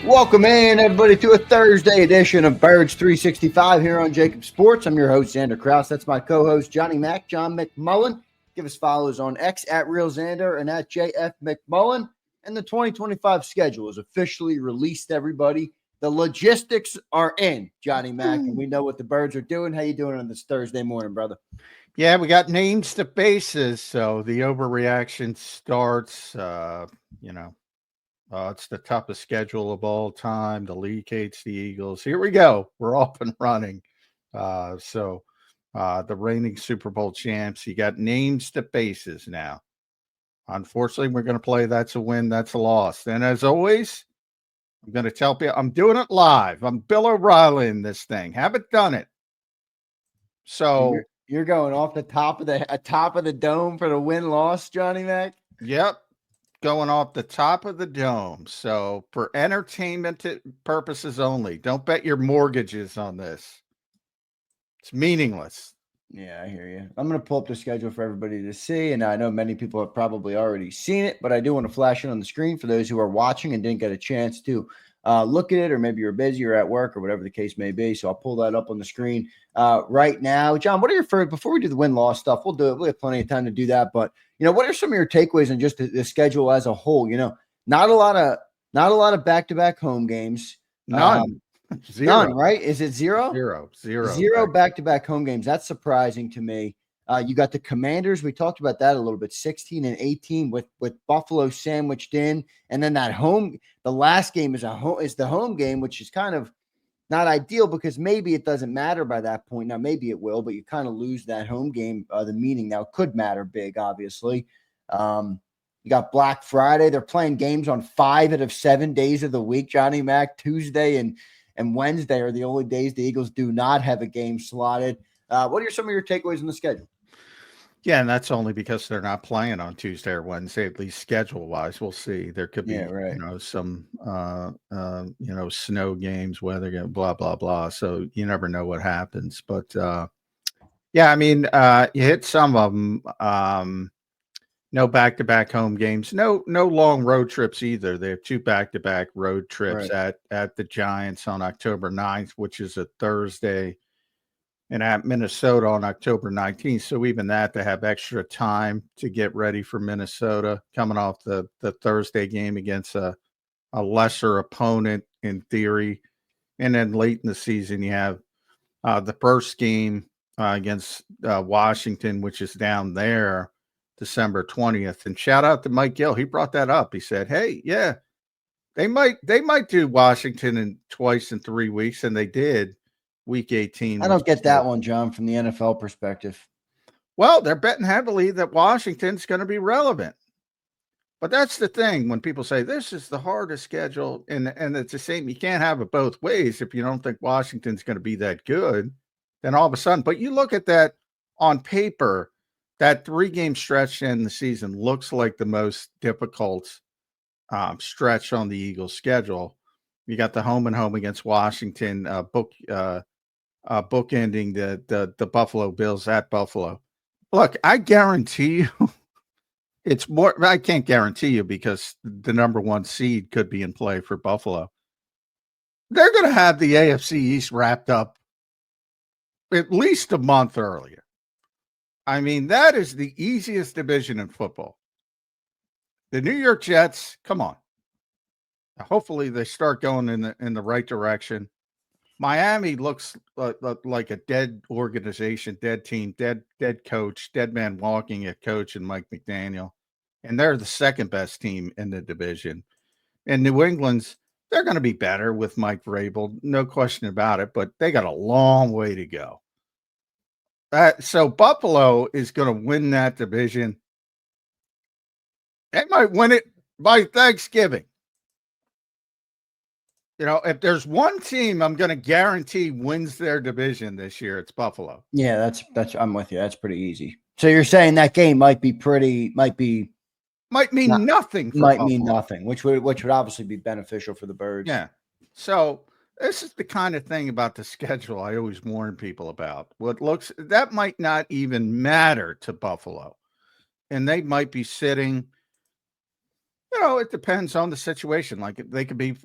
Welcome in, everybody, to a Thursday edition of Birds 365 here on JAKIB Sports. I'm your host, Zander Krause. That's my co-host, Johnny Mac, John McMullen. Give us follows on X at Real Zander and at JF McMullen. And the 2025 schedule is officially released, everybody. The logistics are in, Johnny Mac, and we know what the Birds are doing. How you doing on this Thursday morning, brother? Yeah, we got names to faces, so the overreaction starts. It's the toughest schedule of all time. The league hates the Eagles. Here we go. We're off and running. The reigning Super Bowl champs, you got names to faces now. Unfortunately, we're going to play that's a win, that's a loss. And as always, I'm going to tell people I'm doing it live. I'm Bill O'Reilly in this thing. Haven't done it. So you're going off the top of the dome for the win-loss, Johnny Mac? Yep. Going off the top of the dome. So for entertainment purposes only, don't bet your mortgages on this. It's meaningless. Yeah, I hear you. I'm going to pull up the schedule for everybody to see. And I know many people have probably already seen it, but I do want to flash it on the screen for those who are watching and didn't get a chance to look at it, or maybe you're busy or at work or whatever the case may be. So I'll pull that up on the screen right now. John, what are your first, before we do the win-loss stuff, we'll do it. We have plenty of time to do that. But, what are some of your takeaways on just the schedule as a whole? Not a lot of back-to-back home games. None. None, right? Is it zero? Zero back-to-back home games. That's surprising to me. You got the Commanders. We talked about that a little bit, 16 and 18 with Buffalo sandwiched in. And then the last game is the home game, which is kind of not ideal because maybe it doesn't matter by that point. Now, maybe it will, but you kind of lose that home game, the meaning. Now, it could matter big, obviously. You got Black Friday. They're playing games on 5 out of 7 days of the week, Johnny Mac. Tuesday and Wednesday are the only days the Eagles do not have a game slotted. What are some of your takeaways on the schedule? Yeah, and that's only because they're not playing on Tuesday or Wednesday, at least schedule-wise. We'll see. There could be, some, snow games, weather, blah, blah, blah. So you never know what happens. But, you hit some of them. No back-to-back home games. No long road trips either. They have 2 back-to-back road trips at the Giants on October 9th, which is a Thursday, and at Minnesota on October 19th. So even that, they have extra time to get ready for Minnesota, coming off the Thursday game against a lesser opponent in theory. And then late in the season, you have the first game against Washington, which is down there, December 20th. And shout out to Mike Gill. He brought that up. He said, hey, yeah, they might do Washington twice in 3 weeks, and they did. Week 18. I don't get that one, John, from the NFL perspective. Well, they're betting heavily that Washington's going to be relevant. But that's the thing when people say this is the hardest schedule, and it's the same. You can't have it both ways. If you don't think Washington's going to be that good, then all of a sudden, but you look at that on paper, that 3-game stretch in the season looks like the most difficult stretch on the Eagles schedule. You got the home and home against Washington, bookending the Buffalo Bills at Buffalo. Look, I guarantee you it's more. I can't guarantee you because the number 1 seed could be in play for Buffalo. They're going to have the AFC East wrapped up at least a month earlier. I mean, that is the easiest division in football. The New York Jets, come on. Hopefully they start going in the right direction. Miami looks like a dead organization, dead team, dead coach, dead man walking at coach and Mike McDaniel. And they're the second best team in the division. And New England's, they're going to be better with Mike Vrabel, no question about it, but they got a long way to go. So Buffalo is going to win that division. They might win it by Thanksgiving. If there's one team I'm going to guarantee wins their division this year, it's Buffalo. Yeah, that's I'm with you. That's pretty easy. So you're saying that game might mean nothing. Mean nothing, which would obviously be beneficial for the Birds. Yeah. So this is the kind of thing about the schedule I always warn people about. That might not even matter to Buffalo, and they might be sitting It depends on the situation. Like they could be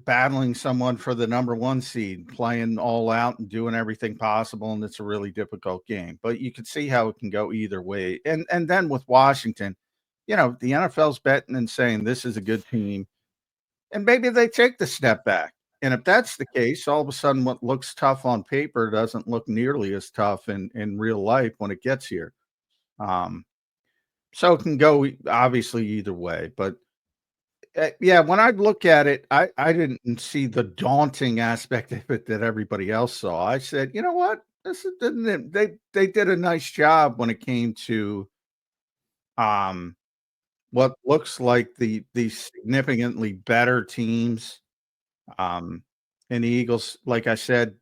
battling someone for the number 1 seed, playing all out and doing everything possible, and it's a really difficult game. But you can see how it can go either way. And then with Washington, the NFL's betting and saying this is a good team, and maybe they take the step back. And if that's the case, all of a sudden what looks tough on paper doesn't look nearly as tough in real life when it gets here. So it can go obviously either way, but yeah, when I look at it, I didn't see the daunting aspect of it that everybody else saw. I said, you know what? They did a nice job when it came to um what looks like the significantly better teams. Um and the Eagles, like I said,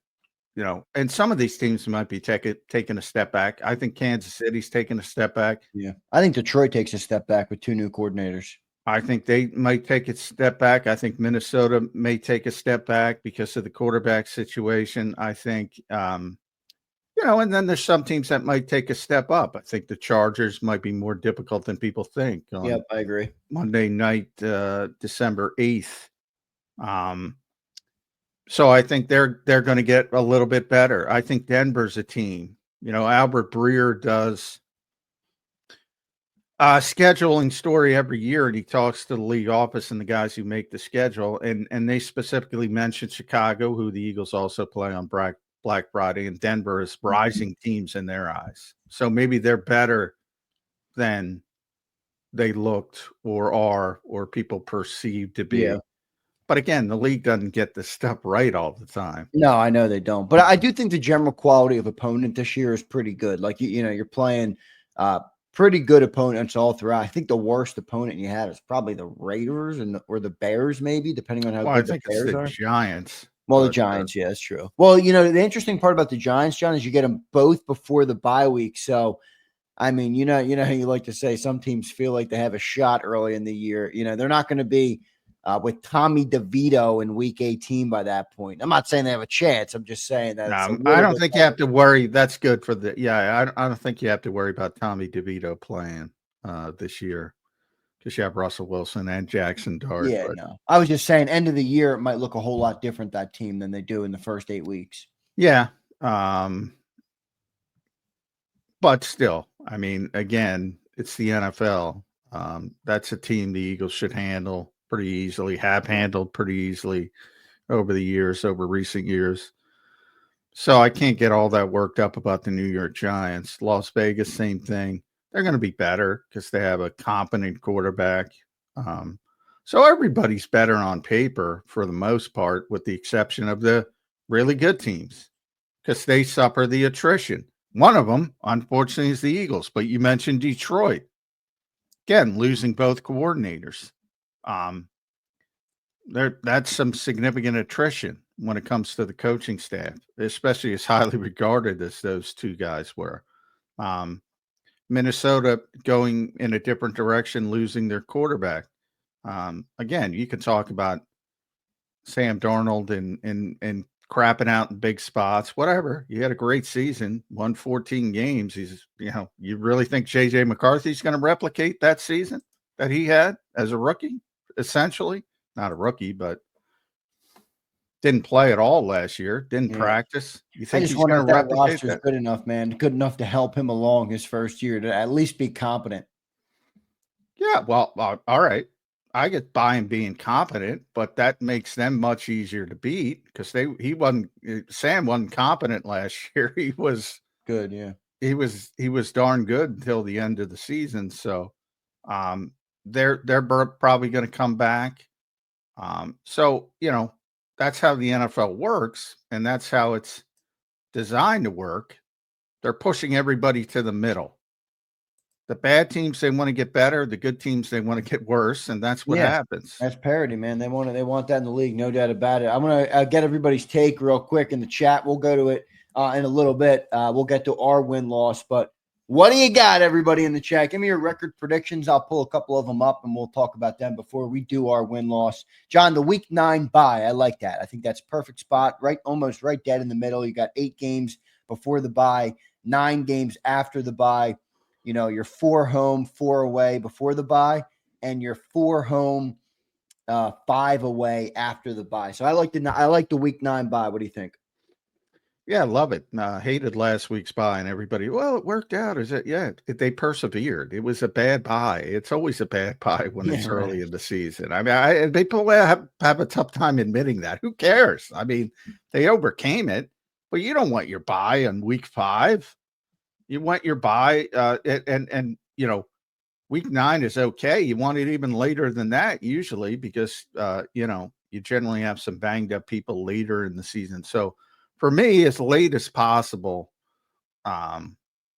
and some of these teams might be taking a step back. I think Kansas City's taking a step back. Yeah. I think Detroit takes a step back with 2 new coordinators. I think they might take a step back. I think Minnesota may take a step back because of the quarterback situation. I think, and then there's some teams that might take a step up. I think the Chargers might be more difficult than people think. Yep, I agree. Monday night, December 8th. So I think they're going to get a little bit better. I think Denver's a team. Albert Breer does scheduling story every year, and he talks to the league office and the guys who make the schedule, and they specifically mentioned Chicago, who the Eagles also play on Black Friday, and Denver is rising teams in their eyes. So maybe they're better than they looked or are or people perceive to be. Yeah. But again, the league doesn't get this stuff right all the time. No, I know they don't. But I do think the general quality of opponent this year is pretty good. Like, you're playing pretty good opponents all throughout. I think the worst opponent you had is probably the Raiders or the Bears, maybe, depending on how good the Bears are. Giants. Well, the Giants, yeah, that's true. Well, the interesting part about the Giants, John, is you get them both before the bye week. So, I mean, how you like to say some teams feel like they have a shot early in the year. They're not going to be with Tommy DeVito in week 18 by that point. I'm not saying they have a chance. I'm just saying that. I don't think you have to worry. That's good for I don't think you have to worry about Tommy DeVito playing this year because you have Russell Wilson and Jackson Dart. Yeah, no. I was just saying end of the year, it might look a whole lot different, that team, than they do in the first 8 weeks. Yeah. But still, I mean, again, it's the NFL. That's a team the Eagles should handle pretty easily, have handled pretty easily over recent years. So I can't get all that worked up about the New York Giants. Las Vegas, same thing. They're going to be better because they have a competent quarterback. So everybody's better on paper for the most part, with the exception of the really good teams because they suffer the attrition. One of them, unfortunately, is the Eagles. But you mentioned Detroit. Again, losing both coordinators. That's some significant attrition when it comes to the coaching staff, especially as highly regarded as those 2 guys were. Minnesota going in a different direction, losing their quarterback. Again, you can talk about Sam Darnold and crapping out in big spots, whatever. You had a great season, won 14 games. You really think JJ McCarthy's going to replicate that season that he had as a rookie, essentially? Not a rookie, but didn't play at all last year. Didn't practice. You think he's going to replicate that? Good enough, man. Good enough to help him along his first year to at least be competent. Yeah, well, all right. I get by him being competent, but that makes them much easier to beat because Sam wasn't competent last year. He was good. Yeah. He was darn good until the end of the season. So, they're probably going to come back. So, that's how the NFL works, and that's how it's designed to work. They're pushing everybody to the middle. The bad teams, they want to get better. The good teams, they want to get worse, and that's what happens. That's parity, man. They want that in the league, no doubt about it. I'm gonna get everybody's take real quick in the chat. We'll go to it in a little bit. We'll get to our win-loss, but what do you got, everybody in the chat? Give me your record predictions. I'll pull a couple of them up, and we'll talk about them before we do our win-loss. John, the Week 9 bye, I like that. I think that's perfect spot, almost right dead in the middle. You got 8 games before the bye, 9 games after the bye. You're 4 home, 4 away before the bye, and you're 4 home, 5 away after the bye. So I like the week 9 bye. What do you think? Yeah, I love it. Hated last week's bye, and everybody, well, it worked out. Is it? Yeah, they persevered. It was a bad bye. It's always a bad bye when it's Yeah, early right. in the season. I mean, people have a tough time admitting that. Who cares? I mean, they overcame it, but you don't want your bye on week 5. You want your bye, and week 9 is okay. You want it even later than that usually because you generally have some banged up people later in the season. So for me, as late as possible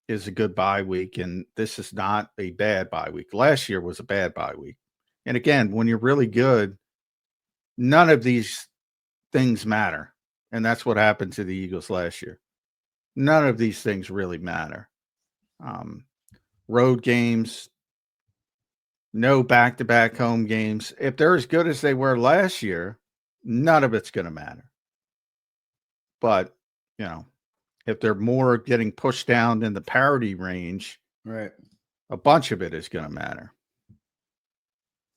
is a good bye week, and this is not a bad bye week. Last year was a bad bye week. And again, when you're really good, none of these things matter. And that's what happened to the Eagles last year. None of these things really matter. Road games, no back-to-back home games. If they're as good as they were last year, none of it's going to matter. But, if they're more getting pushed down in the parity range, Right. a bunch of it is going to matter.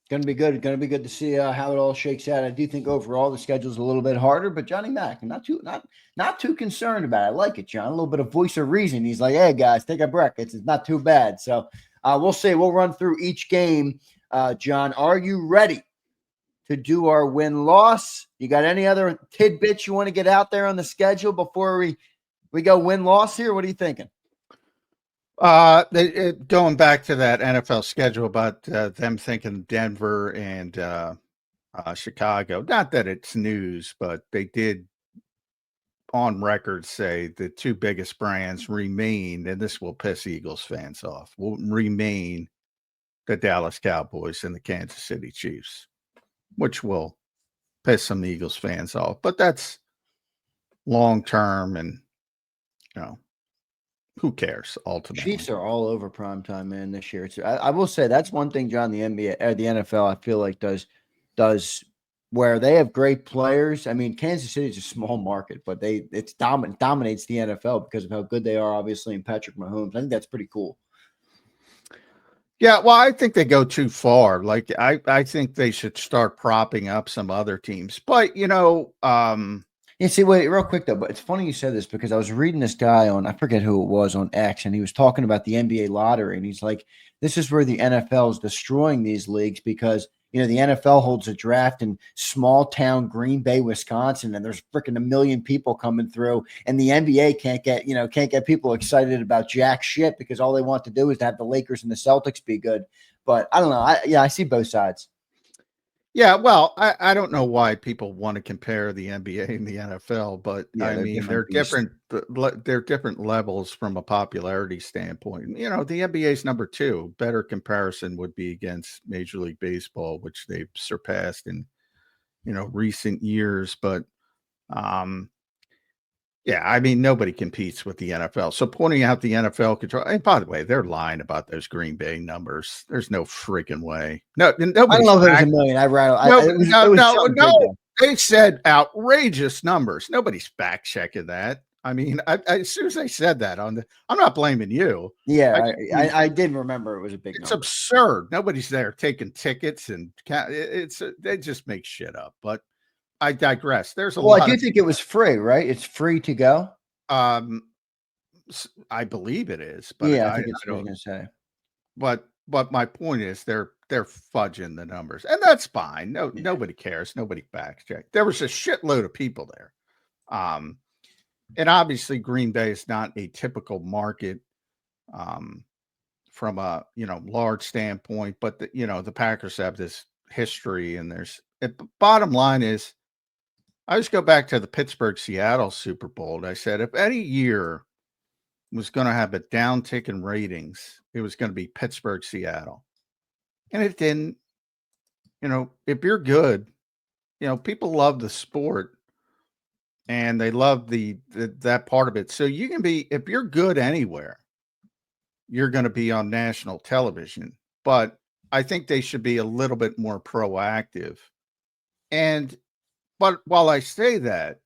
Going to be good. Going to be good to see how it all shakes out. I do think overall the schedule's a little bit harder, but Johnny Mack, not too concerned about it. I like it, John. A little bit of voice of reason. He's like, "Hey guys, take a breath. It's not too bad." So we'll see. We'll run through each game. John, are you ready to do our win-loss? You got any other tidbits you want to get out there on the schedule before we go win-loss here? What are you thinking? Going back to that NFL schedule about them thinking Denver and Chicago. Not that it's news, but they did on record say the 2 biggest brands remain, and this will piss Eagles fans off, will remain the Dallas Cowboys and the Kansas City Chiefs, which will piss some Eagles fans off. But that's long term, and who cares ultimately? Chiefs are all over primetime, man, this year. I will say that's one thing, John, the NBA or the NFL, I feel like does where they have great players. I mean, Kansas City is a small market, but it's dominates the NFL because of how good they are, obviously, in Patrick Mahomes. I think that's pretty cool. Yeah, well, I think they go too far. Like I think they should start propping up some other teams. But Yeah, see, wait, real quick though, but it's funny you said this because I was reading this guy on, I forget who it was, on X, and he was talking about the NBA lottery, and he's like, this is where the NFL is destroying these leagues because the NFL holds a draft in small town Green Bay, Wisconsin, and there's freaking 1 million people coming through, and the NBA can't get people excited about jack shit because all they want to do is to have the Lakers and the Celtics be good. But I don't know. I see both sides. Yeah, well, I don't know why people want to compare the NBA and the NFL, but Yeah, I they're mean different beasts. they're different levels from a popularity standpoint. The NBA is number 2. Better comparison would be against Major League Baseball, which they've surpassed in recent years. But yeah, I mean, nobody competes with the NFL. So pointing out the NFL control, and by the way, they're lying about those Green Bay numbers. There's no freaking way. No, I don't nobody's know if it was back. 1 million. No, It was no, something big no. though. They said outrageous numbers. Nobody's fact checking that. I mean, as soon as they said that I'm not blaming you. Yeah, I mean, I did remember it was a big it's number. absurd. Nobody's there taking tickets, and they just make shit up. But I digress. There's a Well, I lot do of think it was free, right? It's free to go. um. I believe it is, but Yeah, I I think it's. I was don't. going to say. But my point is they're fudging the numbers, and that's fine. Nobody cares. Nobody fact check. There was a shitload of people there, and obviously Green Bay is not a typical market from a large standpoint, but the Packers have this history, and bottom line is I just go back to the Pittsburgh Seattle Super Bowl. And I said if any year was going to have a downtick in ratings, it was going to be Pittsburgh, Seattle. And it didn't. If you're good, people love the sport and they love that part of it. So you can be, if you're good anywhere, you're going to be on national television. But I think they should be a little bit more proactive. But while I say that,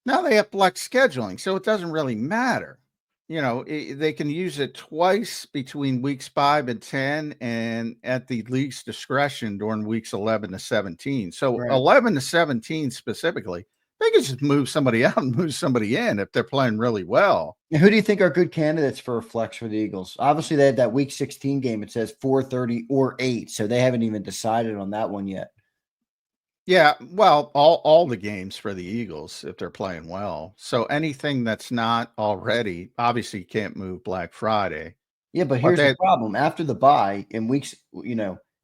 now they have flex scheduling, so it doesn't really matter. they can use it twice between weeks 5 and 10, and at the league's discretion during weeks 11 to 17. So Right. 11 to 17 specifically, they can just move somebody out and move somebody in if they're playing really well. And who do you think are good candidates for a flex for the Eagles? Obviously, they had that Week 16 game. It says 4:30 or 8, so they haven't even decided on that one yet. Yeah, well, all the games for the Eagles if they're playing well. So anything that's not already, obviously you can't move Black Friday. Yeah, but here's the problem. After the bye in weeks,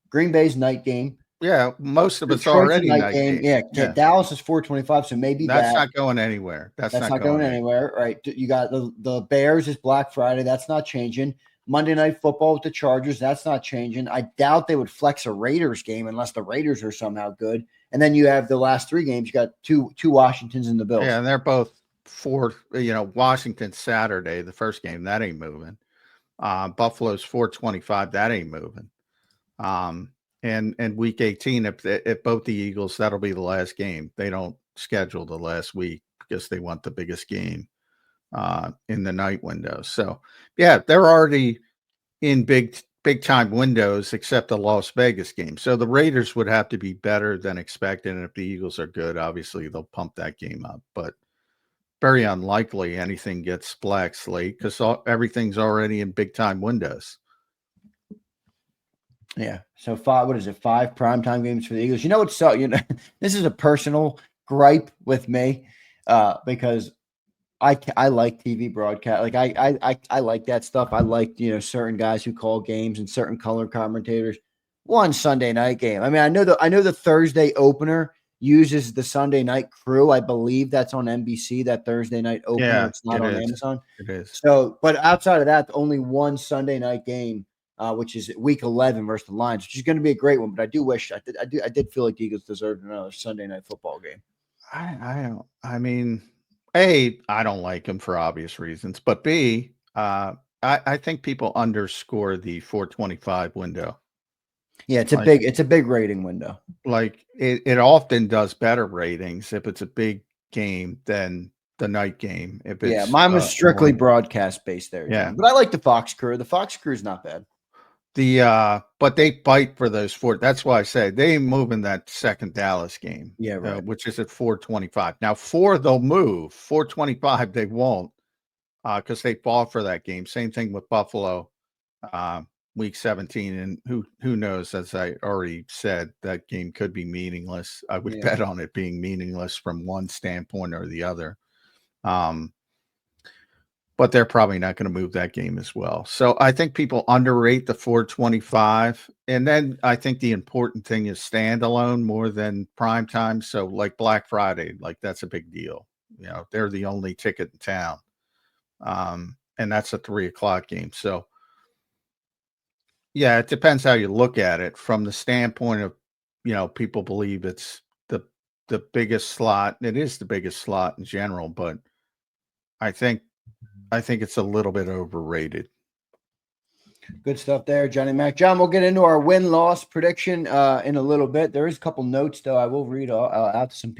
Green Bay's night game. Yeah, most of it's Detroit's a already night night game. game. Yeah, Dallas is 4:25, so maybe That's not going anywhere. That's not going anywhere, right? You got the Bears is Black Friday. That's not changing. Monday Night Football with the Chargers. That's not changing. I doubt they would flex a Raiders game unless the Raiders are somehow good. And then you have the last 3 games. You got two Washingtons and the Bills. Yeah, and they're both Washington Saturday, the first game, that ain't moving. Buffalo's 4:25, that ain't moving. And week 18, if both the Eagles, that'll be the last game. They don't schedule the last week because they want the biggest game in the night window. So yeah, they're already in big time windows except the Las Vegas game. So the Raiders would have to be better than expected. And if the Eagles are good, obviously they'll pump that game up. But very unlikely anything gets black slate because everything's already in big time windows. Yeah. So 5 primetime games for the Eagles. You know what's so this is a personal gripe with me because I like TV broadcast. Like I like that stuff. I like, certain guys who call games and certain color commentators. One Sunday night game. I mean, I know the Thursday opener uses the Sunday night crew. I believe that's on NBC, that Thursday night opener. Yeah, it's not on Amazon. It is. So, but outside of that, only one Sunday night game, which is week 11 versus the Lions, which is going to be a great one. But I do wish I did feel like the Eagles deserved another Sunday night football game. I don't. I mean, A, I don't like him for obvious reasons, but B, I think people underscore the 4:25 window. Yeah, it's a big rating window. Like it often does better ratings if it's a big game than the night game. If it's mine was strictly broadcast based there. Yeah, John. But I like the Fox crew. The Fox crew is not bad. But they bite for those 4. That's why I say they move in that second Dallas game. Yeah, right. Which is at 4:25. Now 4 they'll move. 4:25 they won't, because they fought for that game. Same thing with Buffalo, week 17, and who knows? As I already said, that game could be meaningless. I would bet on it being meaningless from one standpoint or the other. But they're probably not going to move that game as well. So I think people underrate the 4:25. And then I think the important thing is standalone more than prime time. So like Black Friday, like that's a big deal. They're the only ticket in town. And that's a 3:00 game. So yeah, it depends how you look at it from the standpoint of, people believe it's the biggest slot. It is the biggest slot in general, but I think it's a little bit overrated. Good stuff there, Johnny Mac. John, we'll get into our win-loss prediction in a little bit. There is a couple notes, though, I will read out to some people.